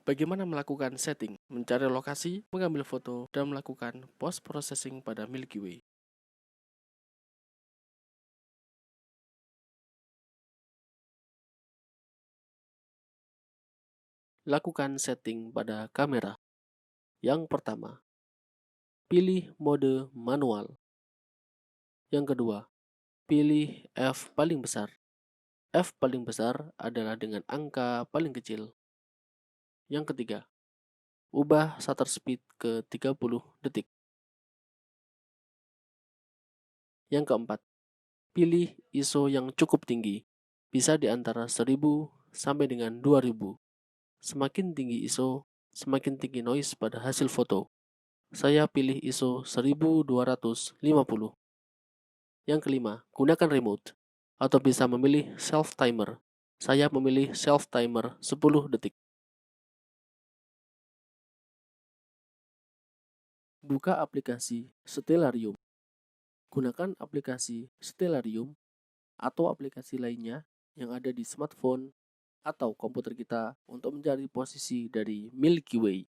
Bagaimana melakukan setting, mencari lokasi, mengambil foto, dan melakukan post-processing pada Milky Way. Lakukan setting pada kamera. Yang pertama, pilih mode manual. Yang kedua, pilih f paling besar. F paling besar adalah dengan angka paling kecil. Yang ketiga, ubah shutter speed ke 30 detik. Yang keempat, pilih ISO yang cukup tinggi, bisa di antara 1000 sampai dengan 2000. Semakin tinggi ISO, semakin tinggi noise pada hasil foto. Saya pilih ISO 1250. Yang kelima, gunakan remote atau bisa memilih self timer. Saya memilih self timer 10 detik. Buka aplikasi Stellarium. Gunakan aplikasi Stellarium atau aplikasi lainnya yang ada di smartphone atau komputer kita untuk mencari posisi dari Milky Way.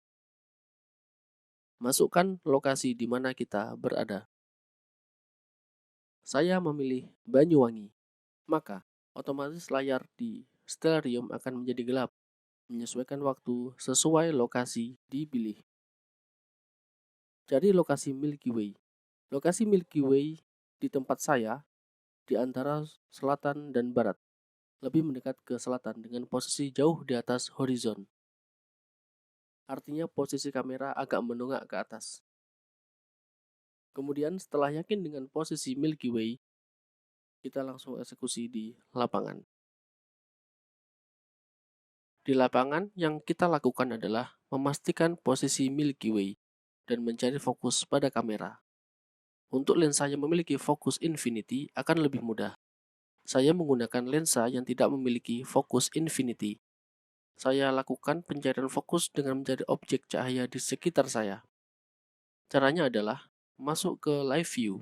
Masukkan lokasi di mana kita berada. Saya memilih Banyuwangi, maka otomatis layar di Stellarium akan menjadi gelap, menyesuaikan waktu sesuai lokasi dipilih. Cari lokasi Milky Way. Lokasi Milky Way di tempat saya di antara selatan dan barat, lebih mendekat ke selatan dengan posisi jauh di atas horizon. Artinya posisi kamera agak menunggak ke atas. Kemudian setelah yakin dengan posisi Milky Way, kita langsung eksekusi di lapangan. Di lapangan yang kita lakukan adalah memastikan posisi Milky Way dan mencari fokus pada kamera. Untuk lensa yang memiliki fokus infinity akan lebih mudah. Saya menggunakan lensa yang tidak memiliki fokus infinity. Saya lakukan pencarian fokus dengan mencari objek cahaya di sekitar saya. Caranya adalah masuk ke live view.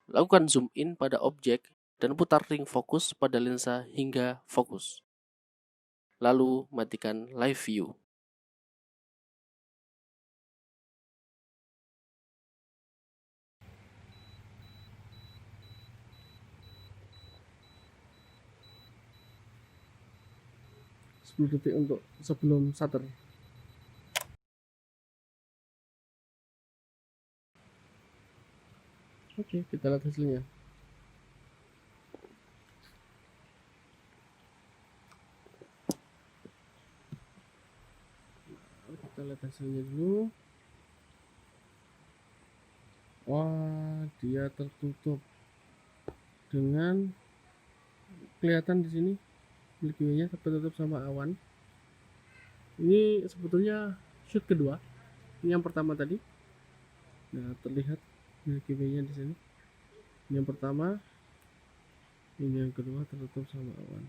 Lakukan zoom in pada objek dan putar ring fokus pada lensa hingga fokus. Lalu matikan live view. Detik untuk sebelum shutter. Oke, kita lihat hasilnya. Kita lihat hasilnya dulu. Wah, dia tertutup dengan kelihatan di sini Milky Way-nya tertutup sama awan. Ini sebetulnya shoot kedua. Ini yang pertama tadi. Nah, terlihat Milky Way-nya di sini. Ini yang pertama. Ini yang kedua tertutup sama awan.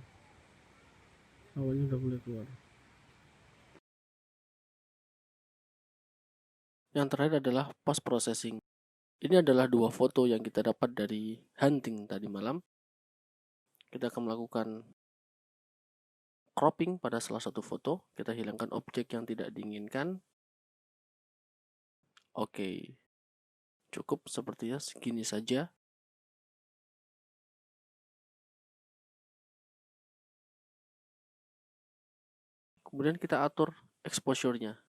Awannya udah mulai keluar. Yang terakhir adalah post processing. Ini adalah dua foto yang kita dapat dari hunting tadi malam. Kita akan melakukan cropping pada salah satu foto. Kita hilangkan objek yang tidak diinginkan. Oke, cukup sepertinya segini saja. Kemudian kita atur exposure-nya.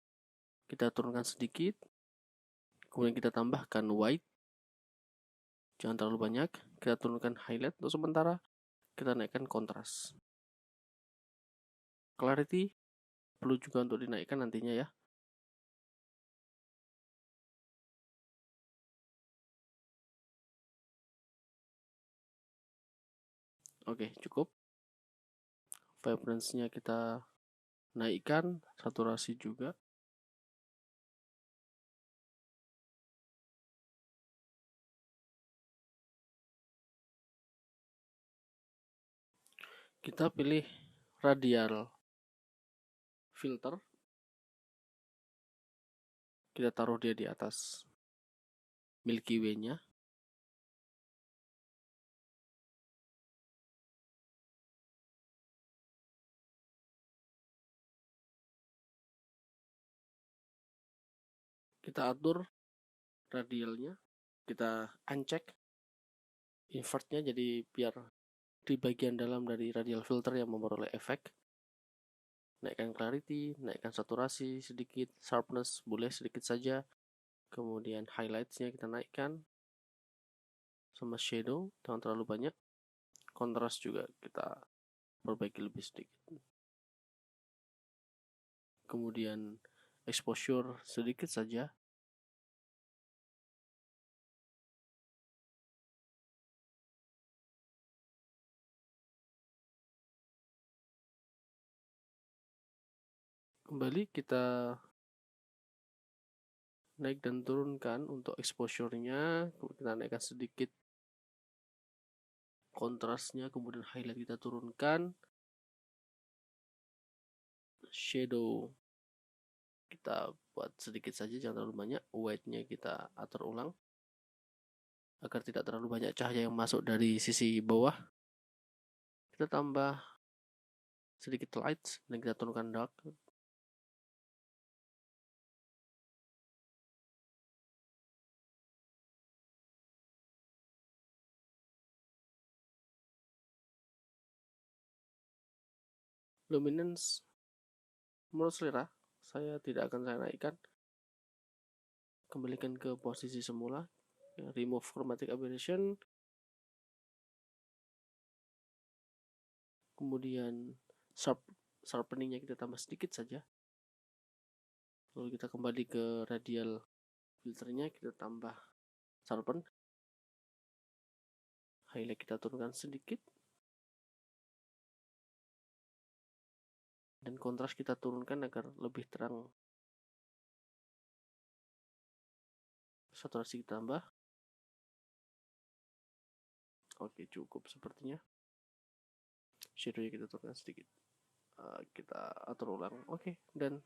Kita turunkan sedikit. Kemudian kita tambahkan white. Jangan terlalu banyak. Kita turunkan highlight untuk sementara. Kita naikkan kontras. Clarity perlu juga untuk dinaikkan nantinya ya. Oke, cukup. Vibrance-nya kita naikkan, saturasi juga. Kita pilih radial filter. Kita taruh dia di atas Milky Way-nya. Kita atur radialnya, kita uncheck invertnya jadi biar di bagian dalam dari radial filter yang memperoleh efek. Naikkan clarity, naikkan saturasi sedikit, sharpness boleh sedikit saja, kemudian highlightsnya kita naikkan, sama shadow jangan terlalu banyak, kontras juga kita perbaiki lebih sedikit, kemudian exposure sedikit saja, kembali kita naik dan turunkan untuk exposure-nya, kita naikkan sedikit kontrasnya, kemudian highlight kita turunkan, shadow kita buat sedikit saja jangan terlalu banyak, white-nya kita atur ulang agar tidak terlalu banyak cahaya yang masuk dari sisi bawah. Kita tambah sedikit light dan kita turunkan dark. Luminance menurut selera saya tidak akan saya naikkan, kembalikan ke posisi semula, remove chromatic aberration, kemudian sharpeningnya kita tambah sedikit saja, lalu kita kembali ke radial filternya, kita tambah sharpen, highlight kita turunkan sedikit, dan kontras kita turunkan agar lebih terang, saturasi kita tambah. Oke, cukup sepertinya. Shadow-nya kita turunkan sedikit, kita atur ulang. Oke, dan